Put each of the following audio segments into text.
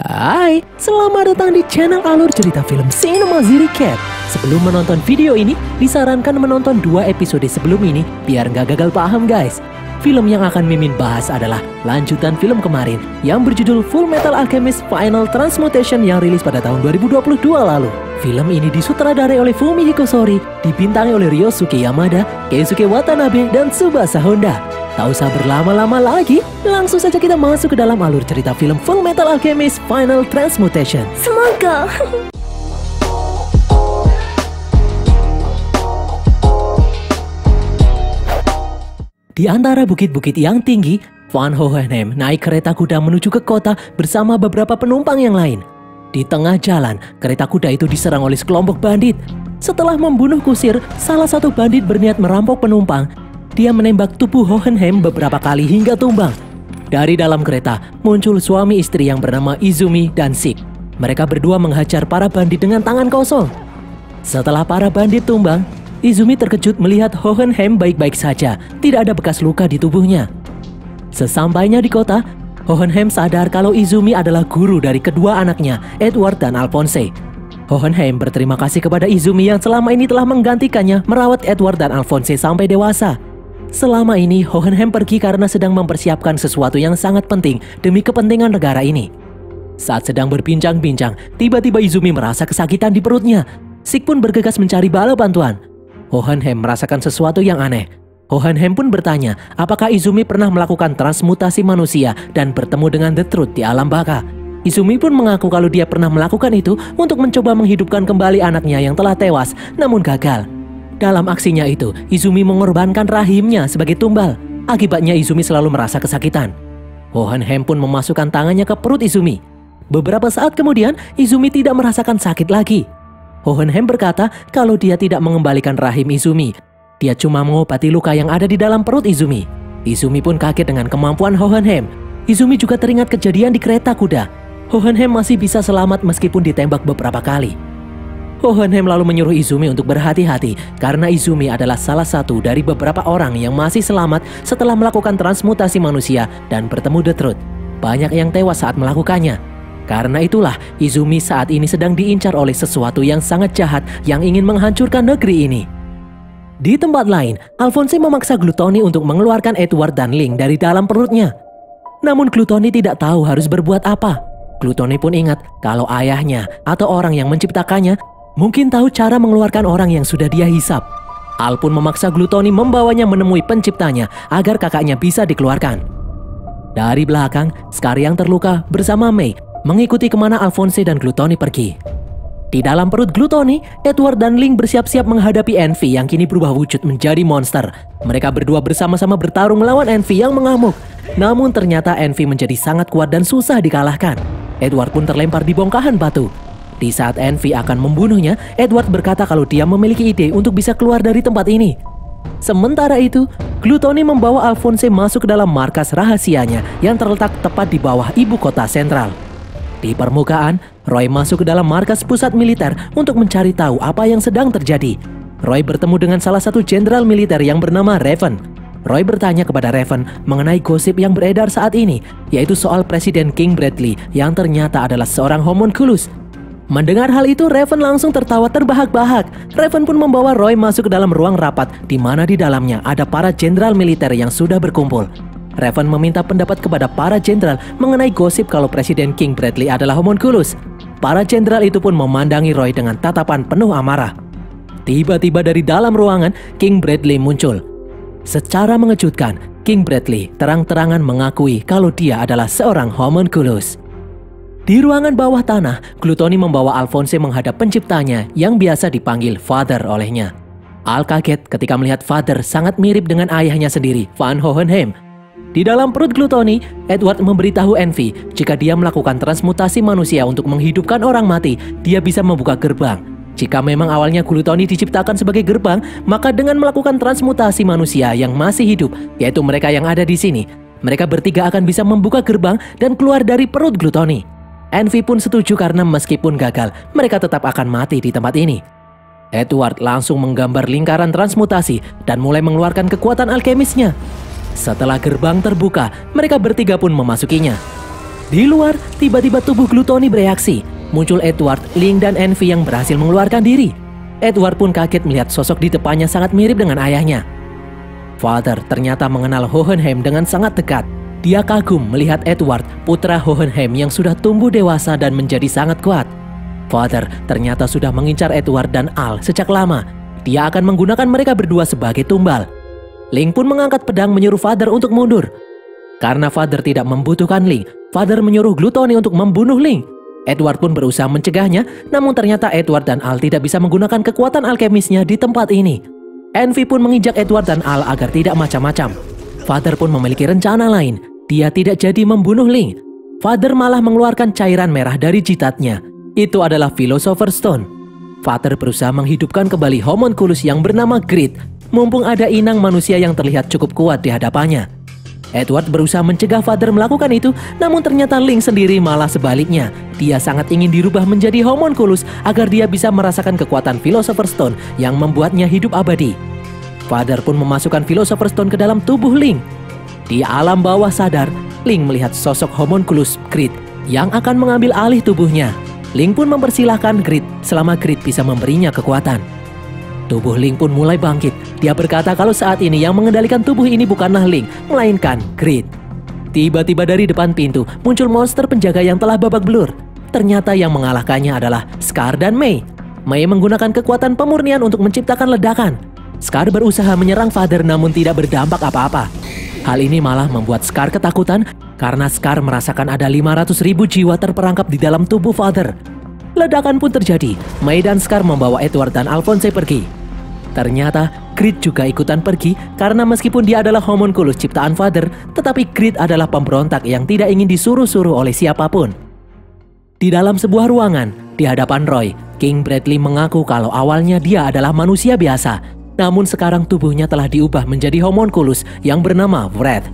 Hai, selamat datang di channel Alur Cerita Film Cinema Recap. Sebelum menonton video ini, disarankan menonton 2 episode sebelum ini biar nggak gagal paham guys. Film yang akan Mimin bahas adalah lanjutan film kemarin yang berjudul Full Metal Alchemist Final Transmutation yang rilis pada tahun 2022 lalu. Film ini disutradarai oleh Fumihiko Sori, dibintangi oleh Ryosuke Yamada, Keisuke Watanabe, dan Tsubasa Honda. Tak usah berlama-lama lagi, langsung saja kita masuk ke dalam alur cerita film Full Metal Alchemist Final Transmutation. Semoga. Di antara bukit-bukit yang tinggi, Van Hohenheim naik kereta kuda menuju ke kota bersama beberapa penumpang yang lain. Di tengah jalan, kereta kuda itu diserang oleh sekelompok bandit. Setelah membunuh kusir, salah satu bandit berniat merampok penumpang. Dia menembak tubuh Hohenheim beberapa kali hingga tumbang. Dari dalam kereta, muncul suami istri yang bernama Izumi dan Sik. Mereka berdua menghajar para bandit dengan tangan kosong. Setelah para bandit tumbang, Izumi terkejut melihat Hohenheim baik-baik saja, tidak ada bekas luka di tubuhnya. Sesampainya di kota, Hohenheim sadar kalau Izumi adalah guru dari kedua anaknya, Edward dan Alphonse. Hohenheim berterima kasih kepada Izumi yang selama ini telah menggantikannya merawat Edward dan Alphonse sampai dewasa. Selama ini, Hohenheim pergi karena sedang mempersiapkan sesuatu yang sangat penting demi kepentingan negara ini. Saat sedang berbincang-bincang, tiba-tiba Izumi merasa kesakitan di perutnya. Sik pun bergegas mencari bala bantuan. Hohenheim merasakan sesuatu yang aneh. Hohenheim pun bertanya, apakah Izumi pernah melakukan transmutasi manusia dan bertemu dengan The Truth di alam baka. Izumi pun mengaku kalau dia pernah melakukan itu untuk mencoba menghidupkan kembali anaknya yang telah tewas, namun gagal. Dalam aksinya itu, Izumi mengorbankan rahimnya sebagai tumbal. Akibatnya Izumi selalu merasa kesakitan. Hohenheim pun memasukkan tangannya ke perut Izumi. Beberapa saat kemudian, Izumi tidak merasakan sakit lagi. Hohenheim berkata kalau dia tidak mengembalikan rahim Izumi. Dia cuma mengobati luka yang ada di dalam perut Izumi. Izumi pun kaget dengan kemampuan Hohenheim. Izumi juga teringat kejadian di kereta kuda. Hohenheim masih bisa selamat meskipun ditembak beberapa kali. Hohenheim lalu menyuruh Izumi untuk berhati-hati karena Izumi adalah salah satu dari beberapa orang yang masih selamat setelah melakukan transmutasi manusia dan bertemu The Truth. Banyak yang tewas saat melakukannya. Karena itulah Izumi saat ini sedang diincar oleh sesuatu yang sangat jahat yang ingin menghancurkan negeri ini. Di tempat lain, Alphonse memaksa Gluttony untuk mengeluarkan Edward dan Link dari dalam perutnya. Namun Gluttony tidak tahu harus berbuat apa. Gluttony pun ingat kalau ayahnya atau orang yang menciptakannya mungkin tahu cara mengeluarkan orang yang sudah dia hisap. Al pun memaksa Gluttony membawanya menemui penciptanya agar kakaknya bisa dikeluarkan. Dari belakang, Scar yang terluka bersama Mei mengikuti kemana Alphonse dan Gluttony pergi. Di dalam perut Gluttony, Edward dan Link bersiap-siap menghadapi Envy yang kini berubah wujud menjadi monster. Mereka berdua bersama-sama bertarung melawan Envy yang mengamuk. Namun ternyata Envy menjadi sangat kuat dan susah dikalahkan. Edward pun terlempar di bongkahan batu. Di saat Envy akan membunuhnya, Edward berkata kalau dia memiliki ide untuk bisa keluar dari tempat ini. Sementara itu, Gluttony membawa Alphonse masuk ke dalam markas rahasianya yang terletak tepat di bawah ibu kota sentral. Di permukaan, Roy masuk ke dalam markas pusat militer untuk mencari tahu apa yang sedang terjadi. Roy bertemu dengan salah satu jenderal militer yang bernama Raven. Roy bertanya kepada Raven mengenai gosip yang beredar saat ini, yaitu soal Presiden King Bradley yang ternyata adalah seorang homunculus. Mendengar hal itu, Raven langsung tertawa terbahak-bahak. Raven pun membawa Roy masuk ke dalam ruang rapat di mana di dalamnya ada para jenderal militer yang sudah berkumpul. Raven meminta pendapat kepada para jenderal mengenai gosip kalau Presiden King Bradley adalah homunculus. Para jenderal itu pun memandangi Roy dengan tatapan penuh amarah. Tiba-tiba dari dalam ruangan, King Bradley muncul. Secara mengejutkan, King Bradley terang-terangan mengakui kalau dia adalah seorang homunculus. Di ruangan bawah tanah, Gluttony membawa Alphonse menghadap penciptanya yang biasa dipanggil Father olehnya. Al kaget ketika melihat Father sangat mirip dengan ayahnya sendiri, Van Hohenheim. Di dalam perut Gluttony, Edward memberitahu Envy jika dia melakukan transmutasi manusia untuk menghidupkan orang mati, dia bisa membuka gerbang. Jika memang awalnya Gluttony diciptakan sebagai gerbang, maka dengan melakukan transmutasi manusia yang masih hidup, yaitu mereka yang ada di sini, mereka bertiga akan bisa membuka gerbang dan keluar dari perut Gluttony. Envy pun setuju karena meskipun gagal, mereka tetap akan mati di tempat ini. Edward langsung menggambar lingkaran transmutasi dan mulai mengeluarkan kekuatan alkemisnya. Setelah gerbang terbuka, mereka bertiga pun memasukinya. Di luar, tiba-tiba tubuh glutoni bereaksi. Muncul Edward, Ling, dan Envy yang berhasil mengeluarkan diri. Edward pun kaget melihat sosok di depannya sangat mirip dengan ayahnya. Father ternyata mengenal Hohenheim dengan sangat dekat. Dia kagum melihat Edward, putra Hohenheim yang sudah tumbuh dewasa dan menjadi sangat kuat. Father ternyata sudah mengincar Edward dan Al sejak lama. Dia akan menggunakan mereka berdua sebagai tumbal. Ling pun mengangkat pedang menyuruh Father untuk mundur. Karena Father tidak membutuhkan Ling, Father menyuruh glutoni untuk membunuh Ling. Edward pun berusaha mencegahnya, namun ternyata Edward dan Al tidak bisa menggunakan kekuatan alkemisnya di tempat ini. Envy pun menginjak Edward dan Al agar tidak macam-macam. Father pun memiliki rencana lain. Dia tidak jadi membunuh Ling. Father malah mengeluarkan cairan merah dari jitatnya. Itu adalah Philosopher's Stone. Father berusaha menghidupkan kembali homunculus yang bernama Grid, mumpung ada inang manusia yang terlihat cukup kuat di hadapannya. Edward berusaha mencegah Father melakukan itu, namun ternyata Ling sendiri malah sebaliknya. Dia sangat ingin dirubah menjadi homunculus agar dia bisa merasakan kekuatan Philosopher's Stone yang membuatnya hidup abadi. Father pun memasukkan Philosopher's Stone ke dalam tubuh Ling. Di alam bawah sadar, Ling melihat sosok homunculus Grid yang akan mengambil alih tubuhnya. Ling pun mempersilahkan Grid selama Grid bisa memberinya kekuatan. Tubuh Ling pun mulai bangkit. Dia berkata kalau saat ini yang mengendalikan tubuh ini bukanlah Ling, melainkan Grid. Tiba-tiba dari depan pintu muncul monster penjaga yang telah babak belur. Ternyata yang mengalahkannya adalah Scar dan Mei. Mei menggunakan kekuatan pemurnian untuk menciptakan ledakan. Scar berusaha menyerang Father namun tidak berdampak apa-apa. Hal ini malah membuat Scar ketakutan karena Scar merasakan ada 500.000 jiwa terperangkap di dalam tubuh Father. Ledakan pun terjadi. Mei dan Scar membawa Edward dan Alphonse pergi. Ternyata Grid juga ikutan pergi karena meskipun dia adalah homunculus ciptaan Father, tetapi Grid adalah pemberontak yang tidak ingin disuruh-suruh oleh siapapun. Di dalam sebuah ruangan, di hadapan Roy, King Bradley mengaku kalau awalnya dia adalah manusia biasa, namun sekarang tubuhnya telah diubah menjadi homunculus yang bernama Wrath.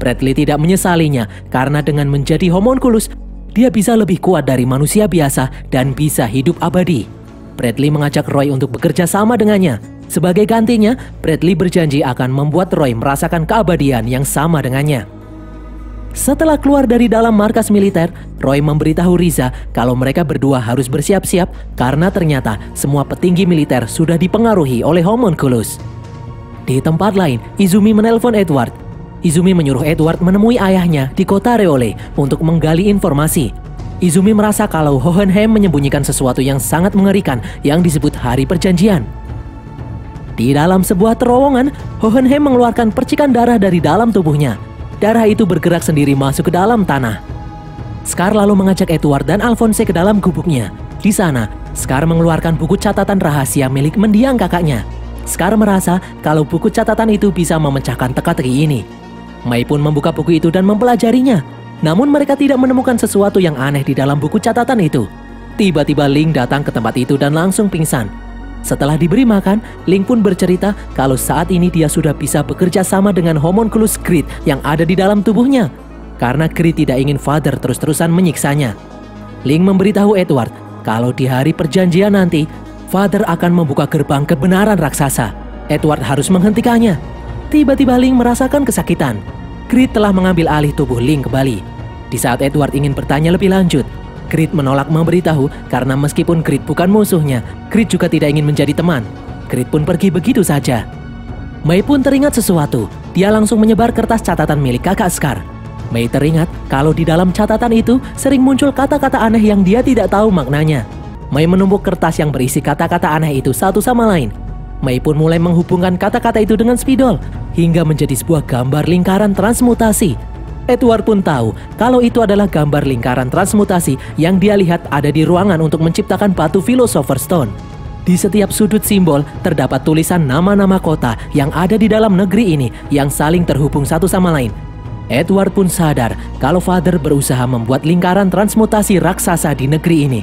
Bradley tidak menyesalinya karena dengan menjadi homunculus, dia bisa lebih kuat dari manusia biasa dan bisa hidup abadi. Bradley mengajak Roy untuk bekerja sama dengannya. Sebagai gantinya, Bradley berjanji akan membuat Roy merasakan keabadian yang sama dengannya. Setelah keluar dari dalam markas militer, Roy memberitahu Riza kalau mereka berdua harus bersiap-siap karena ternyata semua petinggi militer sudah dipengaruhi oleh homunculus. Di tempat lain, Izumi menelpon Edward. Izumi menyuruh Edward menemui ayahnya di kota Reole untuk menggali informasi. Izumi merasa kalau Hohenheim menyembunyikan sesuatu yang sangat mengerikan yang disebut Hari Perjanjian. Di dalam sebuah terowongan, Hohenheim mengeluarkan percikan darah dari dalam tubuhnya. Darah itu bergerak sendiri masuk ke dalam tanah. Scar lalu mengajak Edward dan Alphonse ke dalam gubuknya. Di sana, Scar mengeluarkan buku catatan rahasia milik mendiang kakaknya. Scar merasa kalau buku catatan itu bisa memecahkan teka-teki ini. Mei pun membuka buku itu dan mempelajarinya. Namun mereka tidak menemukan sesuatu yang aneh di dalam buku catatan itu. Tiba-tiba Ling datang ke tempat itu dan langsung pingsan. Setelah diberi makan, Ling pun bercerita kalau saat ini dia sudah bisa bekerja sama dengan homunculus Grid yang ada di dalam tubuhnya. Karena Grid tidak ingin Father terus-terusan menyiksanya. Ling memberitahu Edward kalau di hari perjanjian nanti, Father akan membuka gerbang kebenaran raksasa. Edward harus menghentikannya. Tiba-tiba Ling merasakan kesakitan. Grid telah mengambil alih tubuh Ling kembali. Di saat Edward ingin bertanya lebih lanjut, Grid menolak memberitahu karena meskipun Grid bukan musuhnya, Grid juga tidak ingin menjadi teman. Grid pun pergi begitu saja. Mei pun teringat sesuatu. Dia langsung menyebar kertas catatan milik kakak Scar. Mei teringat kalau di dalam catatan itu sering muncul kata-kata aneh yang dia tidak tahu maknanya. Mei menumpuk kertas yang berisi kata-kata aneh itu satu sama lain. Mei pun mulai menghubungkan kata-kata itu dengan spidol hingga menjadi sebuah gambar lingkaran transmutasi. Edward pun tahu kalau itu adalah gambar lingkaran transmutasi yang dia lihat ada di ruangan untuk menciptakan batu Philosopher's Stone. Di setiap sudut simbol terdapat tulisan nama-nama kota yang ada di dalam negeri ini yang saling terhubung satu sama lain. Edward pun sadar kalau Father berusaha membuat lingkaran transmutasi raksasa di negeri ini.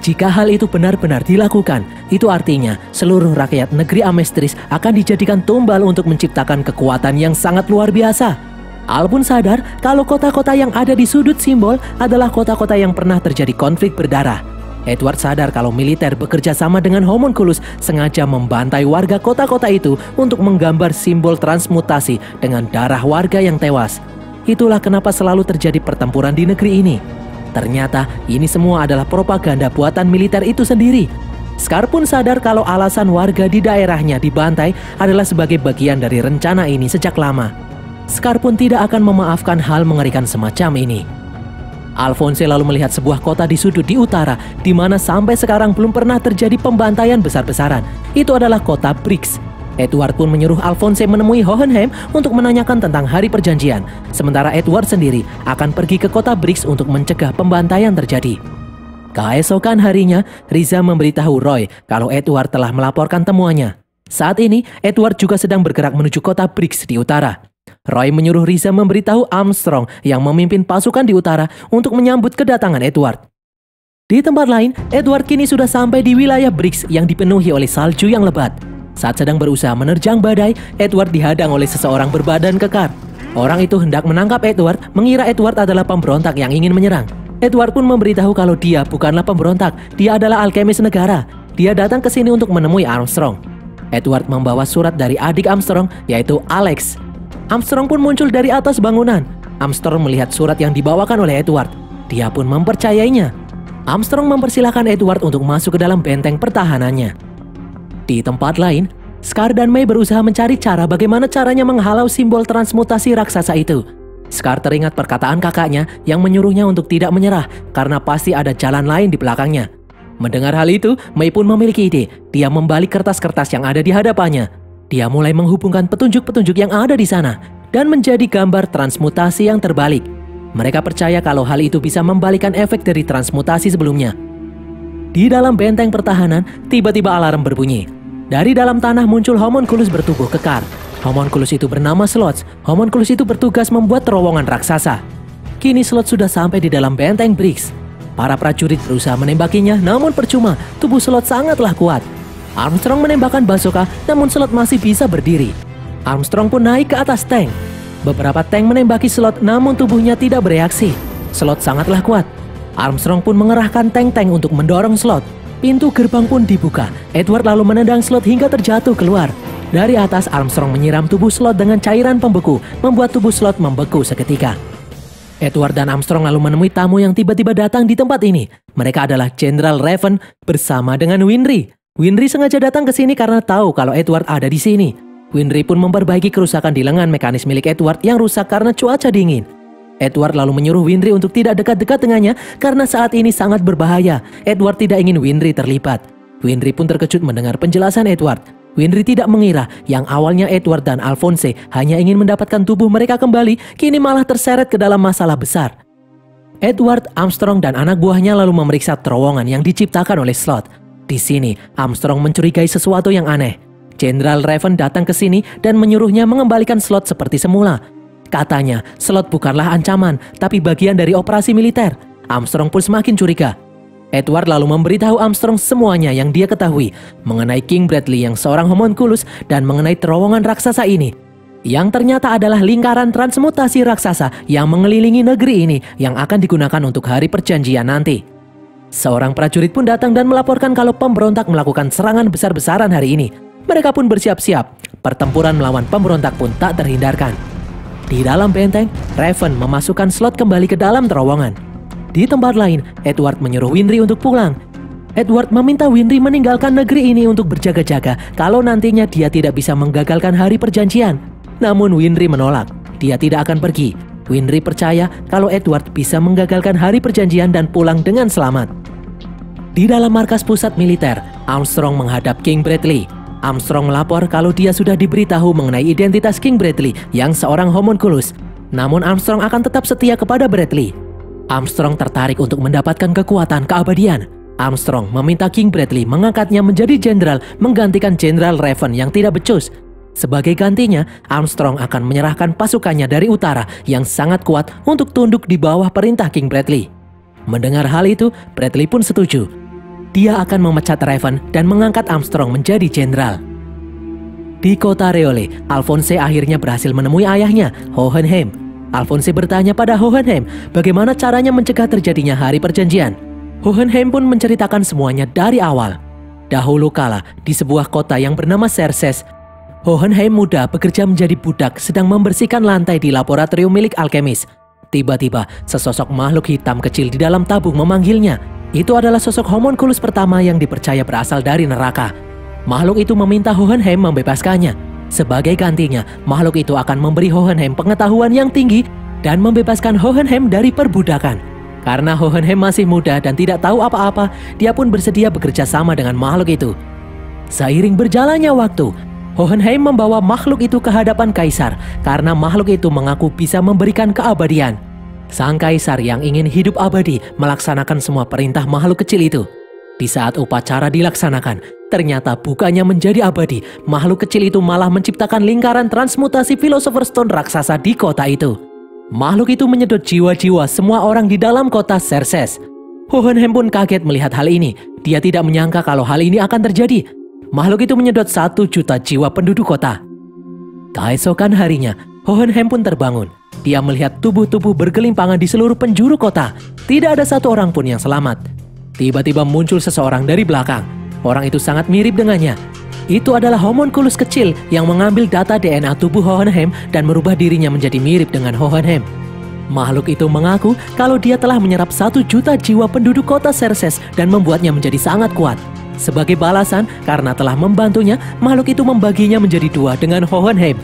Jika hal itu benar-benar dilakukan, itu artinya seluruh rakyat negeri Amestris akan dijadikan tumbal untuk menciptakan kekuatan yang sangat luar biasa. Al pun sadar kalau kota-kota yang ada di sudut simbol adalah kota-kota yang pernah terjadi konflik berdarah. Edward sadar kalau militer bekerja sama dengan homunculus sengaja membantai warga kota-kota itu untuk menggambar simbol transmutasi dengan darah warga yang tewas. Itulah kenapa selalu terjadi pertempuran di negeri ini. Ternyata ini semua adalah propaganda buatan militer itu sendiri. Scar pun sadar kalau alasan warga di daerahnya dibantai adalah sebagai bagian dari rencana ini sejak lama. Scar pun tidak akan memaafkan hal mengerikan semacam ini. Alphonse lalu melihat sebuah kota di sudut di utara, di mana sampai sekarang belum pernah terjadi pembantaian besar-besaran. Itu adalah kota Brix. Edward pun menyuruh Alphonse menemui Hohenheim untuk menanyakan tentang hari perjanjian. Sementara Edward sendiri akan pergi ke kota Brix untuk mencegah pembantaian terjadi. Keesokan harinya, Riza memberitahu Roy kalau Edward telah melaporkan temuannya. Saat ini, Edward juga sedang bergerak menuju kota Brix di utara. Roy menyuruh Riza memberitahu Armstrong yang memimpin pasukan di utara untuk menyambut kedatangan Edward. Di tempat lain, Edward kini sudah sampai di wilayah Brix yang dipenuhi oleh salju yang lebat. Saat sedang berusaha menerjang badai, Edward dihadang oleh seseorang berbadan kekar. Orang itu hendak menangkap Edward, mengira Edward adalah pemberontak yang ingin menyerang. Edward pun memberitahu kalau dia bukanlah pemberontak, dia adalah alkemis negara. Dia datang ke sini untuk menemui Armstrong. Edward membawa surat dari adik Armstrong, yaitu Alex. Armstrong pun muncul dari atas bangunan. Armstrong melihat surat yang dibawakan oleh Edward. Dia pun mempercayainya. Armstrong mempersilahkan Edward untuk masuk ke dalam benteng pertahanannya. Di tempat lain, Scar dan May berusaha mencari cara bagaimana caranya menghalau simbol transmutasi raksasa itu. Scar teringat perkataan kakaknya yang menyuruhnya untuk tidak menyerah karena pasti ada jalan lain di belakangnya. Mendengar hal itu, May pun memiliki ide. Dia membalik kertas-kertas yang ada di hadapannya. Dia mulai menghubungkan petunjuk-petunjuk yang ada di sana dan menjadi gambar transmutasi yang terbalik. Mereka percaya kalau hal itu bisa membalikan efek dari transmutasi sebelumnya. Di dalam benteng pertahanan, tiba-tiba alarm berbunyi. Dari dalam tanah muncul homunculus bertubuh kekar. Homunculus itu bernama Sloth. Homunculus itu bertugas membuat terowongan raksasa. Kini Sloth sudah sampai di dalam benteng Brix. Para prajurit berusaha menembakinya, namun percuma. Tubuh Sloth sangatlah kuat. Armstrong menembakkan bazooka, namun Sloth masih bisa berdiri. Armstrong pun naik ke atas tank. Beberapa tank menembaki Sloth, namun tubuhnya tidak bereaksi. Sloth sangatlah kuat. Armstrong pun mengerahkan tank-tank untuk mendorong Sloth. Pintu gerbang pun dibuka. Edward lalu menendang Sloth hingga terjatuh keluar. Dari atas, Armstrong menyiram tubuh Sloth dengan cairan pembeku, membuat tubuh Sloth membeku seketika. Edward dan Armstrong lalu menemui tamu yang tiba-tiba datang di tempat ini. Mereka adalah Jenderal Raven bersama dengan Winry. Winry sengaja datang ke sini karena tahu kalau Edward ada di sini. Winry pun memperbaiki kerusakan di lengan mekanis milik Edward yang rusak karena cuaca dingin. Edward lalu menyuruh Winry untuk tidak dekat-dekat dengannya karena saat ini sangat berbahaya. Edward tidak ingin Winry terlibat. Winry pun terkejut mendengar penjelasan Edward. Winry tidak mengira yang awalnya Edward dan Alphonse hanya ingin mendapatkan tubuh mereka kembali, kini malah terseret ke dalam masalah besar. Edward, Armstrong, dan anak buahnya lalu memeriksa terowongan yang diciptakan oleh Sloth. Di sini, Armstrong mencurigai sesuatu yang aneh. Jenderal Raven datang ke sini dan menyuruhnya mengembalikan Sloth seperti semula. Katanya, Sloth bukanlah ancaman, tapi bagian dari operasi militer. Armstrong pun semakin curiga. Edward lalu memberitahu Armstrong semuanya yang dia ketahui mengenai King Bradley yang seorang homunculus dan mengenai terowongan raksasa ini. Yang ternyata adalah lingkaran transmutasi raksasa yang mengelilingi negeri ini yang akan digunakan untuk hari perjanjian nanti. Seorang prajurit pun datang dan melaporkan kalau pemberontak melakukan serangan besar-besaran hari ini. Mereka pun bersiap-siap. Pertempuran melawan pemberontak pun tak terhindarkan. Di dalam benteng, Raven memasukkan Sloth kembali ke dalam terowongan. Di tempat lain, Edward menyuruh Winry untuk pulang. Edward meminta Winry meninggalkan negeri ini untuk berjaga-jaga kalau nantinya dia tidak bisa menggagalkan hari perjanjian. Namun Winry menolak. Dia tidak akan pergi. Winry percaya kalau Edward bisa menggagalkan hari perjanjian dan pulang dengan selamat. Di dalam markas pusat militer, Armstrong menghadap King Bradley. Armstrong melapor kalau dia sudah diberitahu mengenai identitas King Bradley yang seorang homunculus. Namun Armstrong akan tetap setia kepada Bradley. Armstrong tertarik untuk mendapatkan kekuatan keabadian. Armstrong meminta King Bradley mengangkatnya menjadi jenderal menggantikan Jenderal Raven yang tidak becus. Sebagai gantinya, Armstrong akan menyerahkan pasukannya dari utara yang sangat kuat untuk tunduk di bawah perintah King Bradley. Mendengar hal itu, Bradley pun setuju. Dia akan memecat Raven dan mengangkat Armstrong menjadi jenderal. Di kota Reole, Alphonse akhirnya berhasil menemui ayahnya, Hohenheim. Alphonse bertanya pada Hohenheim bagaimana caranya mencegah terjadinya hari perjanjian. Hohenheim pun menceritakan semuanya dari awal. Dahulu kala, di sebuah kota yang bernama Serses, Hohenheim muda bekerja menjadi budak sedang membersihkan lantai di laboratorium milik alkemis. Tiba-tiba, sesosok makhluk hitam kecil di dalam tabung memanggilnya. Itu adalah sosok homunculus pertama yang dipercaya berasal dari neraka. Makhluk itu meminta Hohenheim membebaskannya. Sebagai gantinya, makhluk itu akan memberi Hohenheim pengetahuan yang tinggi dan membebaskan Hohenheim dari perbudakan. Karena Hohenheim masih muda dan tidak tahu apa-apa, dia pun bersedia bekerja sama dengan makhluk itu. Seiring berjalannya waktu, Hohenheim membawa makhluk itu ke hadapan kaisar karena makhluk itu mengaku bisa memberikan keabadian. Sang kaisar yang ingin hidup abadi melaksanakan semua perintah makhluk kecil itu. Di saat upacara dilaksanakan, ternyata bukannya menjadi abadi, makhluk kecil itu malah menciptakan lingkaran transmutasi Philosopher's Stone raksasa di kota itu. Makhluk itu menyedot jiwa-jiwa semua orang di dalam kota Xerxes. Hohenheim pun kaget melihat hal ini. Dia tidak menyangka kalau hal ini akan terjadi. Makhluk itu menyedot 1 juta jiwa penduduk kota. Keesokan harinya, Hohenheim pun terbangun. Dia melihat tubuh-tubuh bergelimpangan di seluruh penjuru kota. Tidak ada satu orang pun yang selamat. Tiba-tiba muncul seseorang dari belakang. Orang itu sangat mirip dengannya. Itu adalah homunculus kecil yang mengambil data DNA tubuh Hohenheim dan merubah dirinya menjadi mirip dengan Hohenheim. Makhluk itu mengaku kalau dia telah menyerap 1 juta jiwa penduduk kota Xerxes dan membuatnya menjadi sangat kuat. Sebagai balasan, karena telah membantunya, makhluk itu membaginya menjadi 2 dengan Hohenheim.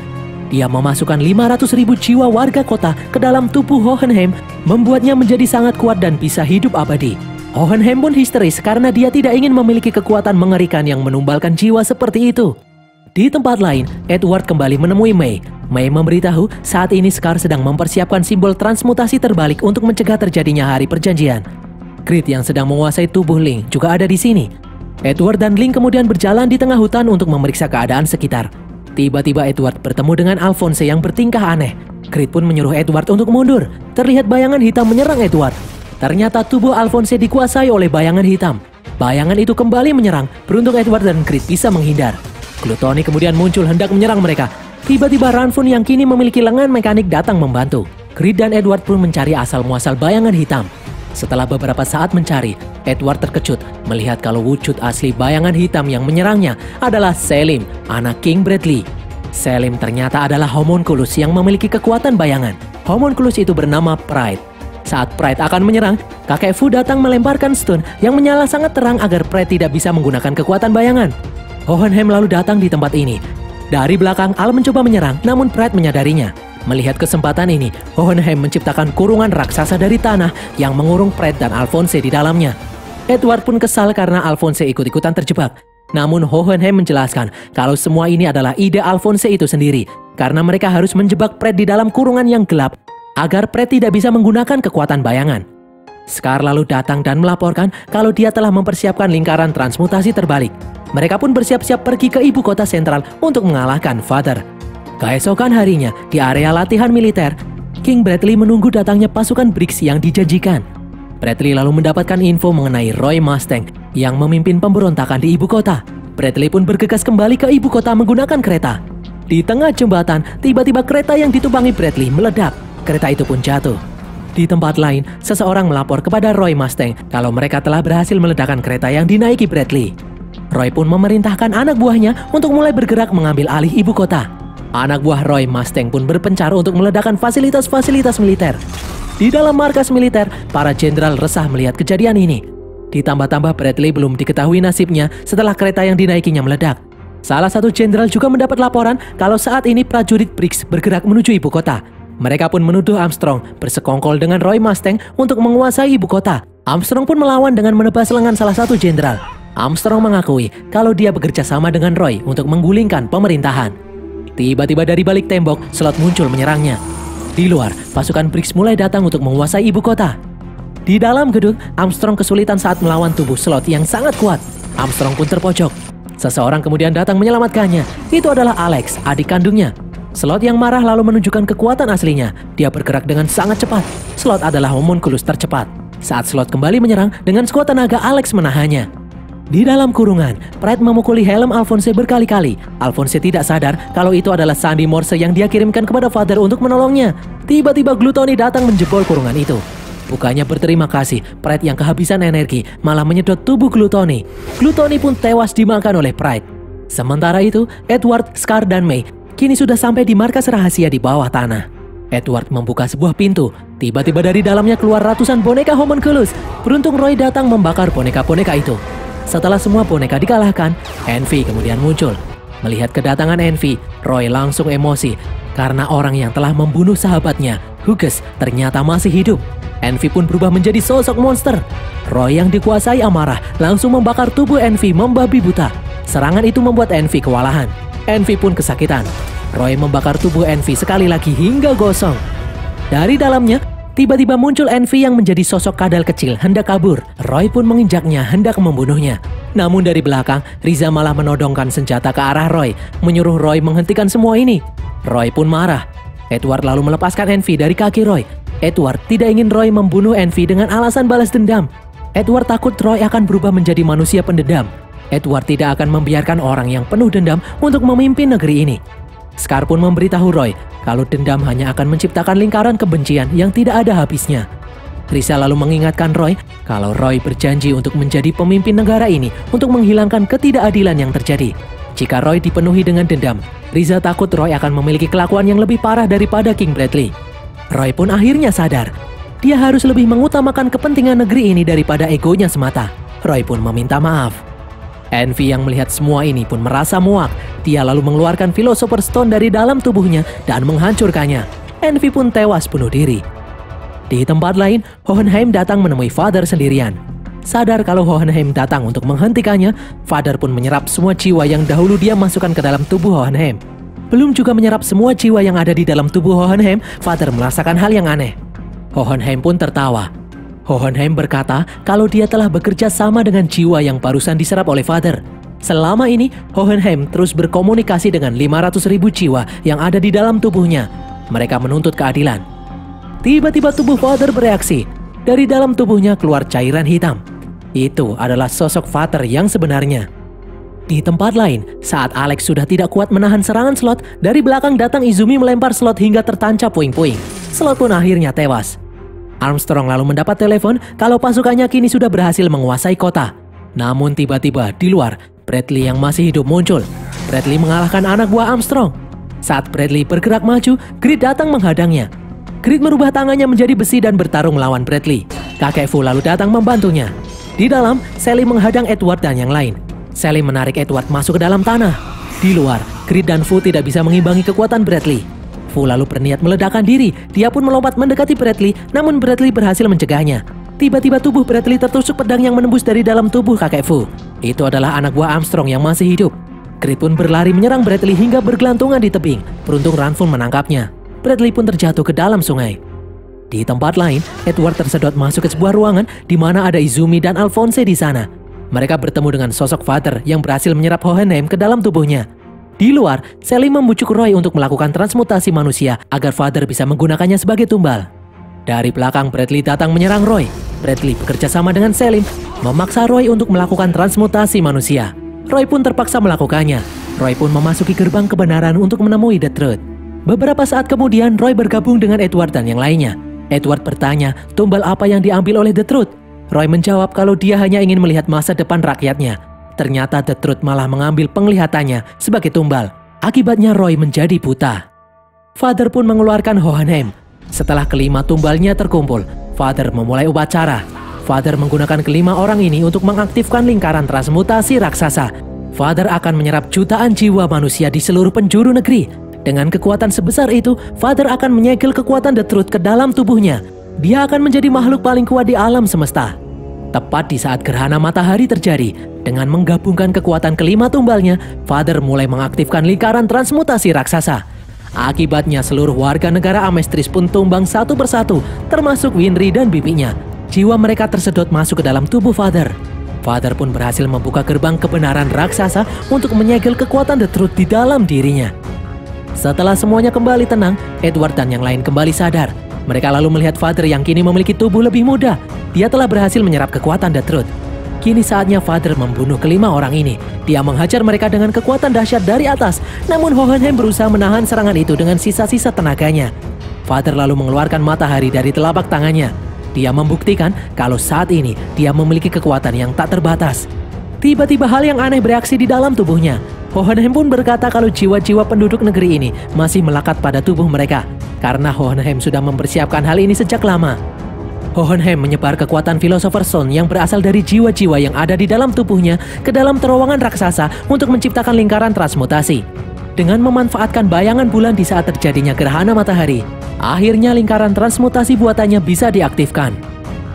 Dia memasukkan 500.000 jiwa warga kota ke dalam tubuh Hohenheim, membuatnya menjadi sangat kuat dan bisa hidup abadi. Hohenheim pun histeris karena dia tidak ingin memiliki kekuatan mengerikan yang menumbalkan jiwa seperti itu. Di tempat lain, Edward kembali menemui May. May memberitahu saat ini Scar sedang mempersiapkan simbol transmutasi terbalik untuk mencegah terjadinya hari perjanjian. Creed yang sedang menguasai tubuh Link juga ada di sini. Edward dan Link kemudian berjalan di tengah hutan untuk memeriksa keadaan sekitar. Tiba-tiba Edward bertemu dengan Alphonse yang bertingkah aneh. Creed pun menyuruh Edward untuk mundur. Terlihat bayangan hitam menyerang Edward. Ternyata tubuh Alphonse dikuasai oleh bayangan hitam. Bayangan itu kembali menyerang. Beruntung Edward dan Creed bisa menghindar. Gluttony kemudian muncul hendak menyerang mereka. Tiba-tiba Ranfun yang kini memiliki lengan mekanik datang membantu. Creed dan Edward pun mencari asal-muasal bayangan hitam. Setelah beberapa saat mencari, Edward terkejut melihat kalau wujud asli bayangan hitam yang menyerangnya adalah Selim, anak King Bradley. Selim ternyata adalah homunculus yang memiliki kekuatan bayangan. Homunculus itu bernama Pride. Saat Pride akan menyerang, kakek Fu datang melemparkan stun yang menyala sangat terang agar Pride tidak bisa menggunakan kekuatan bayangan. Hohenheim lalu datang di tempat ini. Dari belakang, Al mencoba menyerang, namun Pride menyadarinya. Melihat kesempatan ini, Hohenheim menciptakan kurungan raksasa dari tanah yang mengurung Pride dan Alphonse di dalamnya. Edward pun kesal karena Alphonse ikut-ikutan terjebak. Namun Hohenheim menjelaskan kalau semua ini adalah ide Alphonse itu sendiri, karena mereka harus menjebak Pride di dalam kurungan yang gelap agar Pride tidak bisa menggunakan kekuatan bayangan. Scar lalu datang dan melaporkan kalau dia telah mempersiapkan lingkaran transmutasi terbalik. Mereka pun bersiap-siap pergi ke ibu kota sentral untuk mengalahkan Father. Keesokan harinya, di area latihan militer, King Bradley menunggu datangnya pasukan Briggs yang dijanjikan. Bradley lalu mendapatkan info mengenai Roy Mustang yang memimpin pemberontakan di ibu kota. Bradley pun bergegas kembali ke ibu kota menggunakan kereta. Di tengah jembatan, tiba-tiba kereta yang ditumpangi Bradley meledak. Kereta itu pun jatuh. Di tempat lain, seseorang melapor kepada Roy Mustang kalau mereka telah berhasil meledakkan kereta yang dinaiki Bradley. Roy pun memerintahkan anak buahnya untuk mulai bergerak mengambil alih ibu kota. Anak buah Roy Mustang pun berpencar untuk meledakkan fasilitas-fasilitas militer. Di dalam markas militer, para jenderal resah melihat kejadian ini. Ditambah-tambah Bradley belum diketahui nasibnya setelah kereta yang dinaikinya meledak. Salah satu jenderal juga mendapat laporan kalau saat ini prajurit Briggs bergerak menuju ibu kota. Mereka pun menuduh Armstrong bersekongkol dengan Roy Mustang untuk menguasai ibu kota. Armstrong pun melawan dengan menebas lengan salah satu jenderal. Armstrong mengakui kalau dia bekerja sama dengan Roy untuk menggulingkan pemerintahan. Tiba-tiba dari balik tembok, Slot muncul menyerangnya. Di luar, pasukan Briggs mulai datang untuk menguasai ibu kota. Di dalam gedung, Armstrong kesulitan saat melawan tubuh Slot yang sangat kuat. Armstrong pun terpojok. Seseorang kemudian datang menyelamatkannya. Itu adalah Alex, adik kandungnya. Slot yang marah lalu menunjukkan kekuatan aslinya. Dia bergerak dengan sangat cepat. Slot adalah homunculus tercepat. Saat Slot kembali menyerang, dengan sekuat tenaga Alex menahannya. Di dalam kurungan, Pride memukuli helm Alphonse berkali-kali. Alphonse tidak sadar kalau itu adalah sandi Morse yang dia kirimkan kepada Father untuk menolongnya. Tiba-tiba Gluttony datang menjebol kurungan itu. Bukannya berterima kasih, Pride yang kehabisan energi malah menyedot tubuh Gluttony. Gluttony pun tewas dimakan oleh Pride. Sementara itu, Edward, Scar, dan May kini sudah sampai di markas rahasia di bawah tanah. Edward membuka sebuah pintu. Tiba-tiba dari dalamnya keluar ratusan boneka homunculus. Beruntung Roy datang membakar boneka-boneka itu. Setelah semua boneka dikalahkan, Envy kemudian muncul. Melihat kedatangan Envy, Roy langsung emosi karena orang yang telah membunuh sahabatnya, Hugues, ternyata masih hidup. Envy pun berubah menjadi sosok monster. Roy yang dikuasai amarah langsung membakar tubuh Envy membabi buta. Serangan itu membuat Envy kewalahan. Envy pun kesakitan. Roy membakar tubuh Envy sekali lagi hingga gosong. Dari dalamnya, tiba-tiba muncul Envy yang menjadi sosok kadal kecil hendak kabur. Roy pun menginjaknya hendak membunuhnya. Namun dari belakang, Riza malah menodongkan senjata ke arah Roy, menyuruh Roy menghentikan semua ini. Roy pun marah. Edward lalu melepaskan Envy dari kaki Roy. Edward tidak ingin Roy membunuh Envy dengan alasan balas dendam. Edward takut Roy akan berubah menjadi manusia pendendam. Edward tidak akan membiarkan orang yang penuh dendam untuk memimpin negeri ini. Scar pun memberitahu Roy kalau dendam hanya akan menciptakan lingkaran kebencian yang tidak ada habisnya. Riza lalu mengingatkan Roy kalau Roy berjanji untuk menjadi pemimpin negara ini untuk menghilangkan ketidakadilan yang terjadi. Jika Roy dipenuhi dengan dendam, Riza takut Roy akan memiliki kelakuan yang lebih parah daripada King Bradley. Roy pun akhirnya sadar. Dia harus lebih mengutamakan kepentingan negeri ini daripada egonya semata. Roy pun meminta maaf. Envy yang melihat semua ini pun merasa muak. Dia lalu mengeluarkan Philosopher's Stone dari dalam tubuhnya dan menghancurkannya. Envy pun tewas bunuh diri. Di tempat lain, Hohenheim datang menemui Father sendirian. Sadar kalau Hohenheim datang untuk menghentikannya, Father pun menyerap semua jiwa yang dahulu dia masukkan ke dalam tubuh Hohenheim. Belum juga menyerap semua jiwa yang ada di dalam tubuh Hohenheim, Father merasakan hal yang aneh. Hohenheim pun tertawa. Hohenheim berkata kalau dia telah bekerja sama dengan jiwa yang barusan diserap oleh Father. Selama ini, Hohenheim terus berkomunikasi dengan 500.000 jiwa yang ada di dalam tubuhnya. Mereka menuntut keadilan. Tiba-tiba tubuh Father bereaksi. Dari dalam tubuhnya keluar cairan hitam. Itu adalah sosok Father yang sebenarnya. Di tempat lain, saat Alex sudah tidak kuat menahan serangan Slot, dari belakang datang Izumi melempar Slot hingga tertancap puing-puing. Slot pun akhirnya tewas. Armstrong lalu mendapat telepon kalau pasukannya kini sudah berhasil menguasai kota. Namun tiba-tiba di luar, Bradley yang masih hidup muncul. Bradley mengalahkan anak buah Armstrong. Saat Bradley bergerak maju, Grid datang menghadangnya. Grid merubah tangannya menjadi besi dan bertarung melawan Bradley. Kakek Fu lalu datang membantunya. Di dalam, Sally menghadang Edward dan yang lain. Sally menarik Edward masuk ke dalam tanah. Di luar, Grid dan Fu tidak bisa mengimbangi kekuatan Bradley. Fu lalu berniat meledakkan diri. Dia pun melompat mendekati Bradley, namun Bradley berhasil mencegahnya. Tiba-tiba tubuh Bradley tertusuk pedang yang menembus dari dalam tubuh kakek Fu. Itu adalah anak buah Armstrong yang masih hidup. Grid pun berlari menyerang Bradley hingga bergelantungan di tebing. Beruntung Ranfun menangkapnya. Bradley pun terjatuh ke dalam sungai. Di tempat lain, Edward tersedot masuk ke sebuah ruangan di mana ada Izumi dan Alphonse di sana. Mereka bertemu dengan sosok Father yang berhasil menyerap Hohenheim ke dalam tubuhnya. Di luar, Sally membujuk Roy untuk melakukan transmutasi manusia agar Father bisa menggunakannya sebagai tumbal. Dari belakang, Bradley datang menyerang Roy. Bradley bekerja sama dengan Selim, memaksa Roy untuk melakukan transmutasi manusia. Roy pun terpaksa melakukannya. Roy pun memasuki gerbang kebenaran untuk menemui The Truth. Beberapa saat kemudian, Roy bergabung dengan Edward dan yang lainnya. Edward bertanya, tumbal apa yang diambil oleh The Truth? Roy menjawab kalau dia hanya ingin melihat masa depan rakyatnya. Ternyata The Truth malah mengambil penglihatannya sebagai tumbal. Akibatnya Roy menjadi buta. Father pun mengeluarkan Hohenheim. Setelah kelima tumbalnya terkumpul, Father memulai upacara. Father menggunakan kelima orang ini untuk mengaktifkan lingkaran transmutasi raksasa. Father akan menyerap jutaan jiwa manusia di seluruh penjuru negeri. Dengan kekuatan sebesar itu, Father akan menyegel kekuatan The Truth ke dalam tubuhnya. Dia akan menjadi makhluk paling kuat di alam semesta. Tepat di saat gerhana matahari terjadi, dengan menggabungkan kekuatan kelima tumbalnya, Father mulai mengaktifkan lingkaran transmutasi raksasa. Akibatnya seluruh warga negara Amestris pun tumbang satu persatu, termasuk Winry dan bibinya. Jiwa mereka tersedot masuk ke dalam tubuh Father. Father pun berhasil membuka gerbang kebenaran raksasa untuk menyegel kekuatan The Truth di dalam dirinya. Setelah semuanya kembali tenang, Edward dan yang lain kembali sadar. Mereka lalu melihat Father yang kini memiliki tubuh lebih muda. Dia telah berhasil menyerap kekuatan The Truth. Kini saatnya Father membunuh kelima orang ini. Dia menghajar mereka dengan kekuatan dahsyat dari atas. Namun Hohenheim berusaha menahan serangan itu dengan sisa-sisa tenaganya. Father lalu mengeluarkan matahari dari telapak tangannya. Dia membuktikan kalau saat ini dia memiliki kekuatan yang tak terbatas. Tiba-tiba hal yang aneh bereaksi di dalam tubuhnya. Hohenheim pun berkata kalau jiwa-jiwa penduduk negeri ini masih melekat pada tubuh mereka, karena Hohenheim sudah mempersiapkan hal ini sejak lama. Hohenheim menyebar kekuatan Philosopher's Stone yang berasal dari jiwa-jiwa yang ada di dalam tubuhnya ke dalam terowongan raksasa untuk menciptakan lingkaran transmutasi. Dengan memanfaatkan bayangan bulan di saat terjadinya gerhana matahari, akhirnya lingkaran transmutasi buatannya bisa diaktifkan.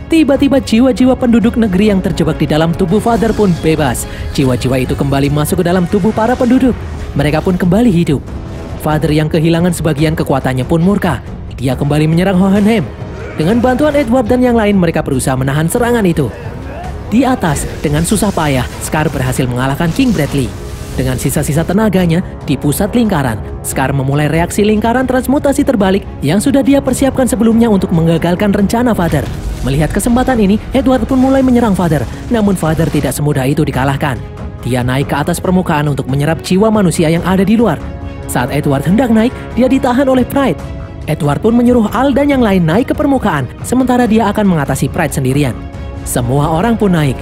Tiba-tiba jiwa-jiwa penduduk negeri yang terjebak di dalam tubuh Father pun bebas. Jiwa-jiwa itu kembali masuk ke dalam tubuh para penduduk. Mereka pun kembali hidup. Father yang kehilangan sebagian kekuatannya pun murka. Dia kembali menyerang Hohenheim. Dengan bantuan Edward dan yang lain, mereka berusaha menahan serangan itu. Di atas, dengan susah payah, Scar berhasil mengalahkan King Bradley. Dengan sisa-sisa tenaganya, di pusat lingkaran, Scar memulai reaksi lingkaran transmutasi terbalik yang sudah dia persiapkan sebelumnya untuk menggagalkan rencana Father. Melihat kesempatan ini, Edward pun mulai menyerang Father, namun Father tidak semudah itu dikalahkan. Dia naik ke atas permukaan untuk menyerap jiwa manusia yang ada di luar. Saat Edward hendak naik, dia ditahan oleh Pride. Edward pun menyuruh Al dan yang lain naik ke permukaan, sementara dia akan mengatasi Pride sendirian. Semua orang pun naik.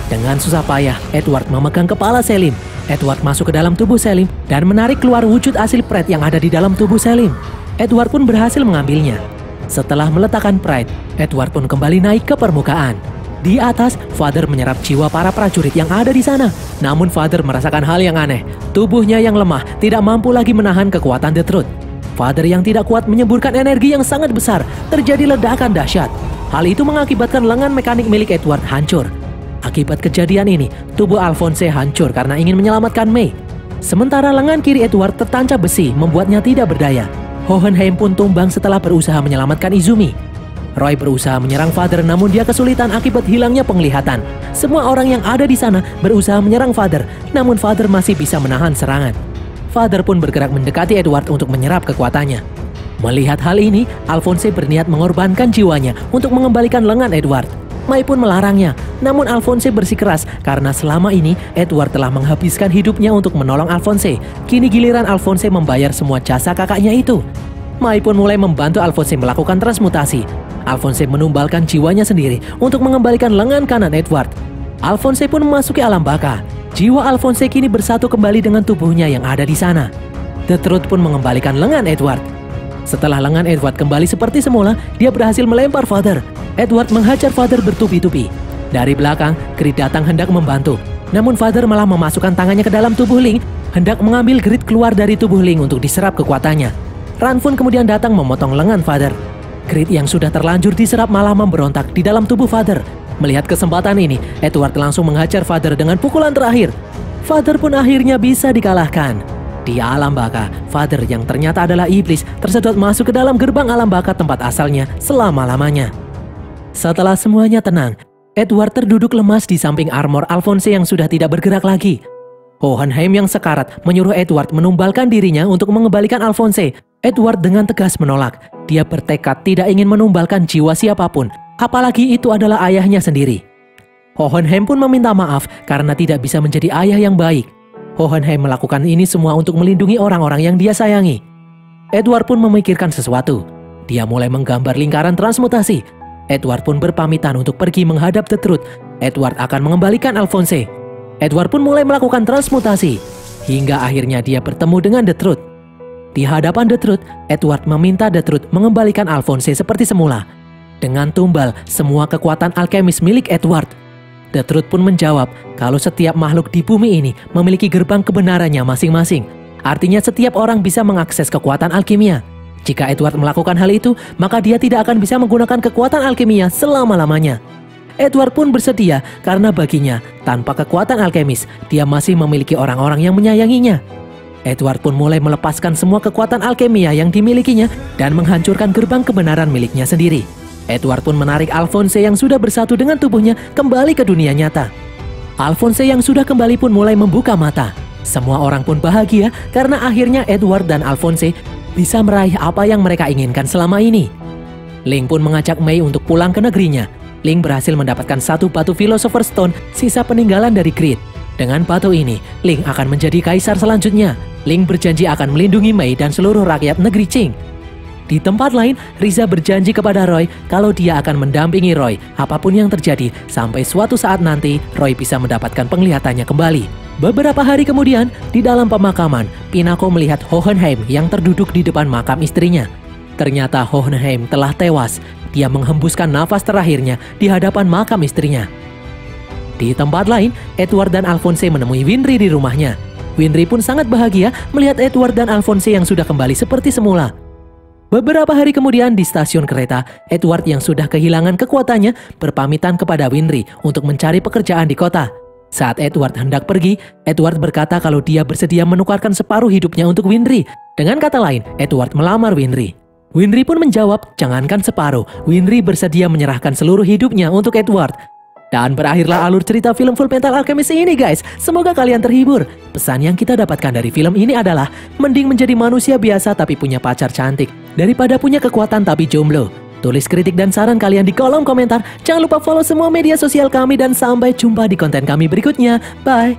Dengan susah payah, Edward memegang kepala Selim. Edward masuk ke dalam tubuh Selim dan menarik keluar wujud asli Pride yang ada di dalam tubuh Selim. Edward pun berhasil mengambilnya. Setelah meletakkan Pride, Edward pun kembali naik ke permukaan. Di atas, Father menyerap jiwa para prajurit yang ada di sana. Namun Father merasakan hal yang aneh. Tubuhnya yang lemah tidak mampu lagi menahan kekuatan The Truth. Father yang tidak kuat menyemburkan energi yang sangat besar. Terjadi ledakan dahsyat. Hal itu mengakibatkan lengan mekanik milik Edward hancur. Akibat kejadian ini, tubuh Alphonse hancur karena ingin menyelamatkan Mei. Sementara lengan kiri Edward tertancap besi, membuatnya tidak berdaya. Hohenheim pun tumbang setelah berusaha menyelamatkan Izumi. Roy berusaha menyerang Father, namun dia kesulitan akibat hilangnya penglihatan. Semua orang yang ada di sana berusaha menyerang Father, namun Father masih bisa menahan serangan. Father pun bergerak mendekati Edward untuk menyerap kekuatannya. Melihat hal ini, Alphonse berniat mengorbankan jiwanya untuk mengembalikan lengan Edward. Mai pun melarangnya, namun Alphonse bersikeras karena selama ini Edward telah menghabiskan hidupnya untuk menolong Alphonse. Kini giliran Alphonse membayar semua jasa kakaknya itu. Mai pun mulai membantu Alphonse melakukan transmutasi. Alphonse menumbalkan jiwanya sendiri untuk mengembalikan lengan kanan Edward. Alphonse pun memasuki alam baka. Jiwa Alphonse kini bersatu kembali dengan tubuhnya yang ada di sana. The Truth pun mengembalikan lengan Edward. Setelah lengan Edward kembali seperti semula, dia berhasil melempar Father. Edward menghajar Father bertubi-tubi. Dari belakang, Creed datang hendak membantu. Namun Father malah memasukkan tangannya ke dalam tubuh Ling, hendak mengambil Creed keluar dari tubuh Ling untuk diserap kekuatannya. Ranfun kemudian datang memotong lengan Father. Creed yang sudah terlanjur diserap malah memberontak di dalam tubuh Father. Melihat kesempatan ini, Edward langsung menghajar Father dengan pukulan terakhir. Father pun akhirnya bisa dikalahkan. Di alam baka, Father yang ternyata adalah iblis tersedot masuk ke dalam gerbang alam baka tempat asalnya selama-lamanya. Setelah semuanya tenang, Edward terduduk lemas di samping armor Alphonse yang sudah tidak bergerak lagi. Hohenheim yang sekarat menyuruh Edward menumbalkan dirinya untuk mengembalikan Alphonse. Edward dengan tegas menolak. Dia bertekad tidak ingin menumbalkan jiwa siapapun, apalagi itu adalah ayahnya sendiri. Hohenheim pun meminta maaf karena tidak bisa menjadi ayah yang baik. Hohenheim melakukan ini semua untuk melindungi orang-orang yang dia sayangi. Edward pun memikirkan sesuatu. Dia mulai menggambar lingkaran transmutasi. Edward pun berpamitan untuk pergi menghadap The Truth. Edward akan mengembalikan Alphonse. Edward pun mulai melakukan transmutasi. Hingga akhirnya dia bertemu dengan The Truth. Di hadapan The Truth, Edward meminta The Truth mengembalikan Alphonse seperti semula. Dengan tumbal semua kekuatan alkemis milik Edward. The Truth pun menjawab kalau setiap makhluk di bumi ini memiliki gerbang kebenarannya masing-masing. Artinya setiap orang bisa mengakses kekuatan alkimia. Jika Edward melakukan hal itu, maka dia tidak akan bisa menggunakan kekuatan alkimia selama-lamanya. Edward pun bersedia karena baginya, tanpa kekuatan alkemis, dia masih memiliki orang-orang yang menyayanginya. Edward pun mulai melepaskan semua kekuatan alkimia yang dimilikinya dan menghancurkan gerbang kebenaran miliknya sendiri. Edward pun menarik Alphonse yang sudah bersatu dengan tubuhnya kembali ke dunia nyata. Alphonse yang sudah kembali pun mulai membuka mata. Semua orang pun bahagia karena akhirnya Edward dan Alphonse bisa meraih apa yang mereka inginkan selama ini. Ling pun mengajak Mei untuk pulang ke negerinya. Ling berhasil mendapatkan satu batu Philosopher's Stone, sisa peninggalan dari Creed. Dengan batu ini, Ling akan menjadi kaisar selanjutnya. Ling berjanji akan melindungi Mei dan seluruh rakyat negeri Qing. Di tempat lain, Riza berjanji kepada Roy kalau dia akan mendampingi Roy apapun yang terjadi sampai suatu saat nanti Roy bisa mendapatkan penglihatannya kembali. Beberapa hari kemudian, di dalam pemakaman, Pinako melihat Hohenheim yang terduduk di depan makam istrinya. Ternyata Hohenheim telah tewas. Dia menghembuskan nafas terakhirnya di hadapan makam istrinya. Di tempat lain, Edward dan Alphonse menemui Winry di rumahnya. Winry pun sangat bahagia melihat Edward dan Alphonse yang sudah kembali seperti semula. Beberapa hari kemudian di stasiun kereta, Edward yang sudah kehilangan kekuatannya berpamitan kepada Winry untuk mencari pekerjaan di kota. Saat Edward hendak pergi, Edward berkata kalau dia bersedia menukarkan separuh hidupnya untuk Winry. Dengan kata lain, Edward melamar Winry. Winry pun menjawab, jangankan separuh, Winry bersedia menyerahkan seluruh hidupnya untuk Edward. Dan berakhirlah alur cerita film Fullmetal Alchemist ini guys. Semoga kalian terhibur. Pesan yang kita dapatkan dari film ini adalah, mending menjadi manusia biasa tapi punya pacar cantik, daripada punya kekuatan tapi jomblo. Tulis kritik dan saran kalian di kolom komentar. Jangan lupa follow semua media sosial kami dan sampai jumpa di konten kami berikutnya. Bye!